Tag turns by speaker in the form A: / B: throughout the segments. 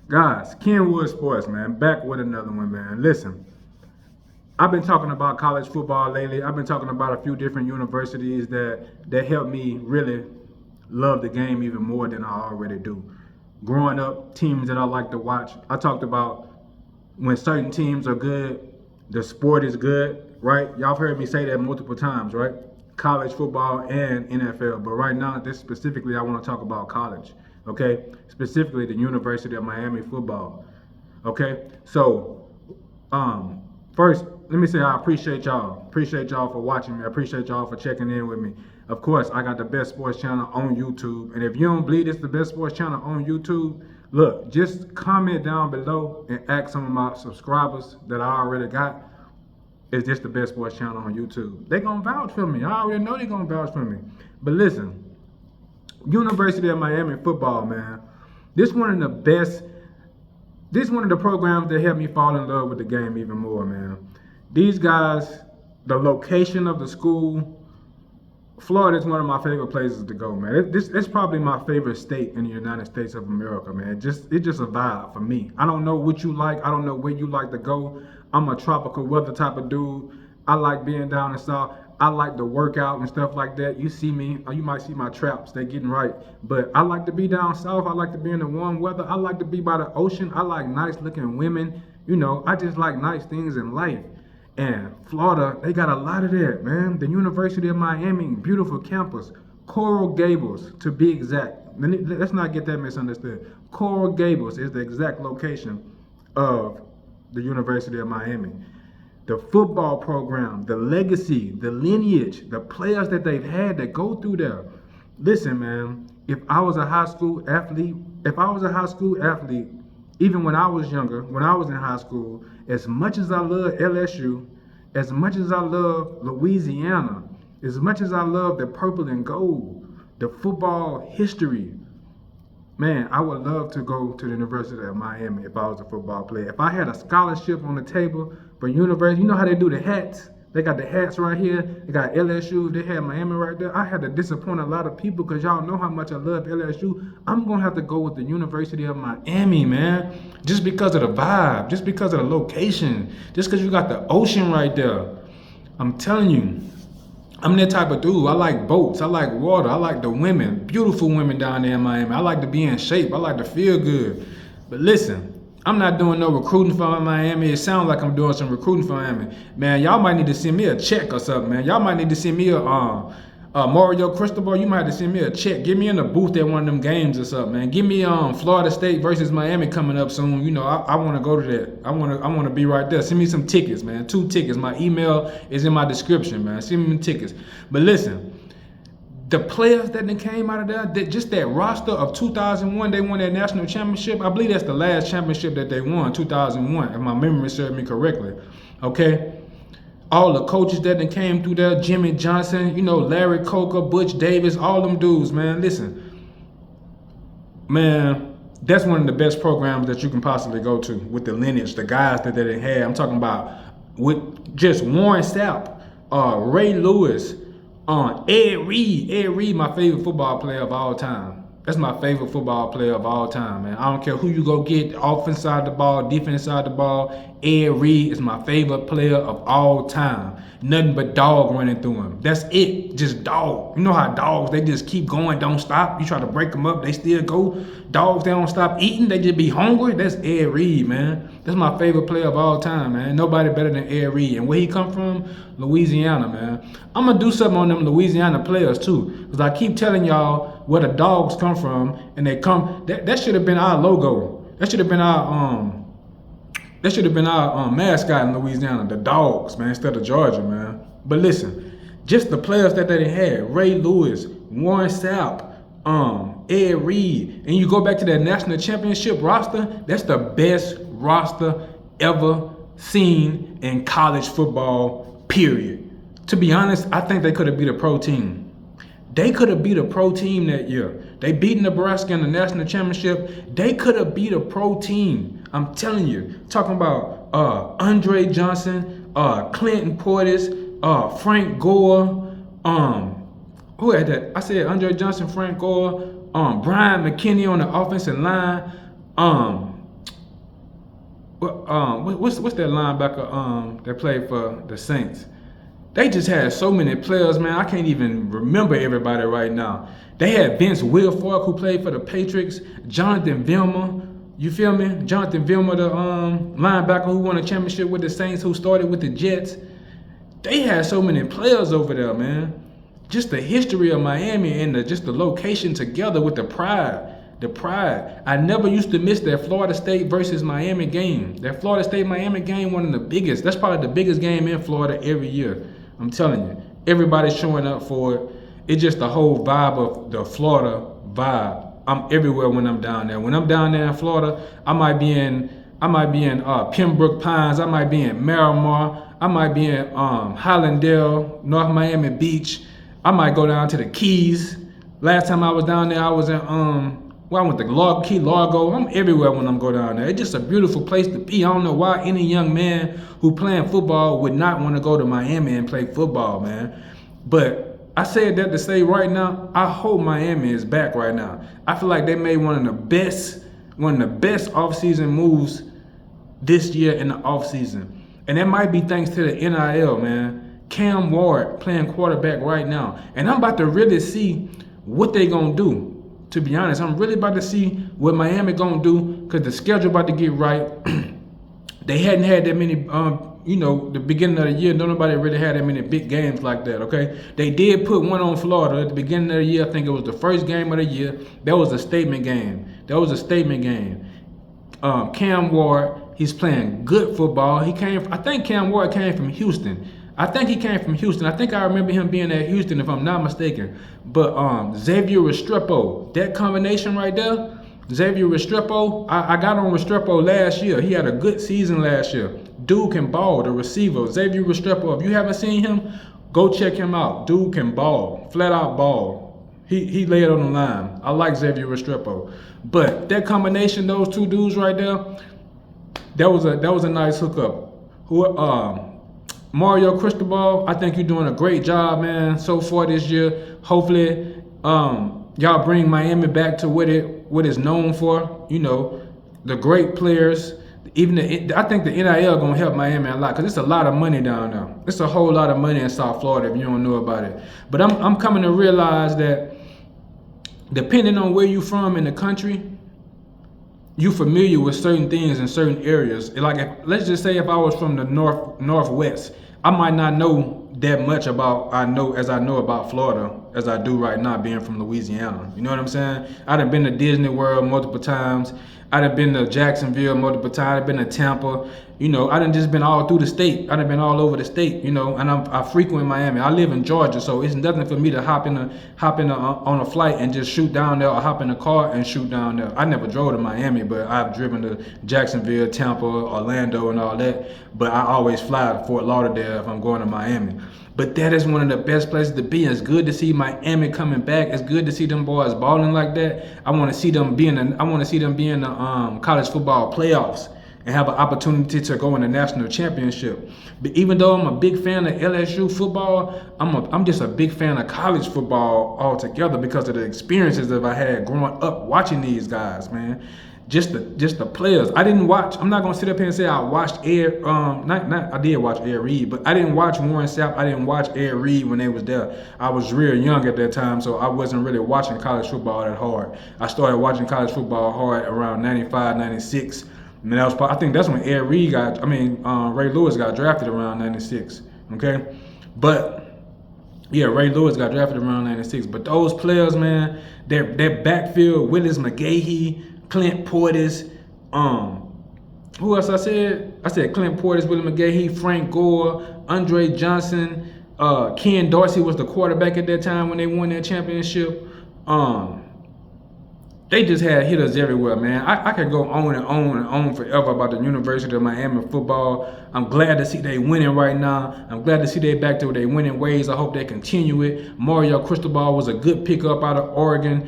A: Guys, Kenwood Sports, man, back with another one, man. Listen, I've been talking about college football lately. I've been talking about a few different universities that helped me really love the game even more than I already do. Growing up, teams that I like to watch. I talked about when certain teams are good, the sport is good, right? Y'all have heard me say that multiple times, right? College football and NFL. But right now, this specifically, I want to talk about college, okay? Specifically, the University of Miami football, okay? So, first, let me say I appreciate y'all. Appreciate y'all for watching me. I appreciate y'all for checking in with me. Of course, I got the best sports channel on YouTube. And if you don't believe it's the best sports channel on YouTube, look, just comment down below and ask some of my subscribers that I already got. Is this the best sports channel on YouTube? They gonna vouch for me. I already know they gonna vouch for me. But listen, University of Miami football, man. This one of the best. This one of the programs that helped me fall in love with the game even more, man. These guys, the location of the school, Florida is one of my favorite places to go, man. It's probably my favorite state in the United States of America, man. It's just a vibe for me. I don't know what you like. I don't know where you like to go. I'm a tropical weather type of dude. I like being down in South. I like to work out and stuff like that. You see me, or you might see my traps. They getting right. But I like to be down south. I like to be in the warm weather. I like to be by the ocean. I like nice looking women. You know, I just like nice things in life. And Florida, they got a lot of that, man. The University of Miami, beautiful campus. Coral Gables, to be exact. Let's not get that misunderstood. Coral Gables is the exact location of the University of Miami. The football program, the legacy, the lineage, the players that they've had that go through there. Listen, man, if I was a high school athlete, even when I was younger, when I was in high school, as much as I love LSU, as much as I love Louisiana, as much as I love the purple and gold, the football history, man, I would love to go to the University of Miami if I was a football player. If I had a scholarship on the table for university, you know how they do the hats? They got the hats right here. They got LSU. They had Miami right there. I had to disappoint a lot of people because y'all know how much I love LSU. I'm going to have to go with the University of Miami, man. Just because of the vibe. Just because of the location. Just because you got the ocean right there. I'm telling you. I'm that type of dude. I like boats. I like water. I like the women. Beautiful women down there in Miami. I like to be in shape. I like to feel good. But listen. I'm not doing no recruiting for Miami. It sounds like I'm doing some recruiting for Miami. Man, y'all might need to send me a check or something, man. Y'all might need to send me a Mario Cristobal. You might have to send me a check. Get me in the booth at one of them games or something, man. Give me Florida State versus Miami coming up soon. You know, I want to go to that. I want to be right there. Send me some tickets, man. 2 tickets. My email is in my description, man. Send me tickets. But listen. The players that came out of there, just that roster of 2001, they won that national championship. I believe that's the last championship that they won, 2001, if my memory serves me correctly. Okay? All the coaches that came through there, Jimmy Johnson, you know, Larry Coker, Butch Davis, all them dudes, man. Listen, man, that's one of the best programs that you can possibly go to with the lineage, the guys that they had. I'm talking about with just Warren Sapp, Ray Lewis, Ed Reed, my favorite football player of all time. That's my favorite football player of all time, man. I don't care who you go get, offense side of the ball, defense side of the ball. Ed Reed is my favorite player of all time. Nothing but dog running through him. That's it, just dog. You know how dogs, they just keep going, don't stop. You try to break them up, they still go. Dogs, they don't stop eating, they just be hungry. That's Ed Reed, man. That's my favorite player of all time, man. Nobody better than Ed Reed. And where he come from? Louisiana, man. I'm going to do something on them Louisiana players, too. Because I keep telling y'all where the dogs come from. And they come, that should have been our logo. That should have been our, mascot in Louisiana, the dogs, man, instead of Georgia, man. But listen, just the players that they had, Ray Lewis, Warren Sapp, Ed Reed, and you go back to that national championship roster, that's the best roster ever seen in college football, period. To be honest, I think they could have beat a pro team. They could have beat a pro team that year. They beat Nebraska in the national championship. They could have beat a pro team. I'm telling you. Talking about Andre Johnson, Clinton Portis, Frank Gore, who had that? I said Andre Johnson, Frank Gore, Brian McKinney on the offensive line, what's that linebacker that played for the Saints? They just had so many players, man. I can't even remember everybody right now. They had Vince Wilfork, who played for the Patriots, Jonathan Vilma. You feel me? Jonathan Vilma, the linebacker who won a championship with the Saints, who started with the Jets. They had so many players over there, man. Just the history of Miami and just the location together with the pride. The pride. I never used to miss that Florida State versus Miami game. That Florida State-Miami game, one of the biggest. That's probably the biggest game in Florida every year. I'm telling you. Everybody's showing up for it. It's just the whole vibe of the Florida vibe. I'm everywhere when I'm down there. When I'm down there in Florida, I might be in Pembroke Pines. I might be in Miramar. I might be in Hollandale, North Miami Beach. I might go down to the Keys. Last time I was down there, I was in I went to Key Largo. I'm everywhere when I'm go down there. It's just a beautiful place to be. I don't know why any young man who playing football would not want to go to Miami and play football, man. But I said that to say right now, I hope Miami is back right now. I feel like they made one of the best offseason moves this year in the offseason. And that might be thanks to the NIL, man. Cam Ward playing quarterback right now. And I'm about to really see what they gonna do. To be honest, I'm really about to see what Miami gonna do because the schedule about to get right. They hadn't had that many, the beginning of the year, nobody really had that many big games like that, okay? They did put one on Florida at the beginning of the year. I think it was the first game of the year. That was a statement game. Cam Ward, he's playing good football. I think Cam Ward came from Houston. I think I remember him being at Houston, if I'm not mistaken. But Xavier Restrepo, that combination right there, Xavier Restrepo, I got on Restrepo last year. He had a good season last year. Dude can ball, the receiver, Xavier Restrepo. If you haven't seen him, go check him out. Dude can ball, flat out ball. He laid on the line. I like Xavier Restrepo. But that combination, those two dudes right there, that was a nice hookup. Mario Cristobal, I think you're doing a great job, man, so far this year. Hopefully, y'all bring Miami back to what it's known for. You know, the great players. I think the NIL gonna help Miami a lot because it's a lot of money down there. It's a whole lot of money in South Florida if you don't know about it. But I'm coming to realize that depending on where you from in the country, you familiar with certain things in certain areas. Like, let's just say if I was from the northwest, I might not know that much as I know about Florida as I do right now being from Louisiana. You know what I'm saying? I done been to Disney World multiple times. I done been to Jacksonville multiple times. I've been to Tampa. You know, I done just been all through the state. I done been all over the state, you know, and I frequent Miami. I live in Georgia, so it's nothing for me to hop in on a flight and just shoot down there or hop in a car and shoot down there. I never drove to Miami, but I've driven to Jacksonville, Tampa, Orlando, and all that. But I always fly to Fort Lauderdale if I'm going to Miami. But that is one of the best places to be. It's good to see Miami coming back. It's good to see them boys balling like that. I want to see them be in the college football playoffs and have an opportunity to go in the national championship. But even though I'm a big fan of LSU football, I'm just a big fan of college football altogether because of the experiences that I had growing up watching these guys, man. Just the players. I didn't watch. I'm not gonna sit up here and say I watched Ed. I did watch Ed Reed, but I didn't watch Warren Sapp. I didn't watch Ed Reed when they was there. I was real young at that time, so I wasn't really watching college football that hard. I started watching college football hard around 95, 96. And I think that's when Ray Lewis got drafted around 96. Okay, but yeah, Ray Lewis got drafted around 96. But those players, man, their backfield, Willis McGahee, Clint Portis, who else I said? I said Clint Portis, Willie McGahee, Frank Gore, Andre Johnson, Ken Dorsey was the quarterback at that time when they won that championship. They just had hitters everywhere, man. I could go on and on forever about the University of Miami football. I'm glad to see they winning right now. I'm glad to see they back to their winning ways. I hope they continue it. Mario Cristobal was a good pickup out of Oregon.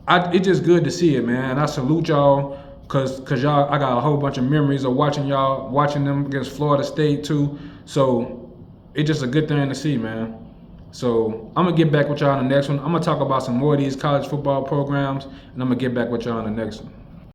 A: It's just good to see it, man. I salute y'all, cause y'all, I got a whole bunch of memories of watching them against Florida State too. So it's just a good thing to see, man. So I'm gonna get back with y'all on the next one. I'm gonna talk about some more of these college football programs, and I'm gonna get back with y'all on the next one.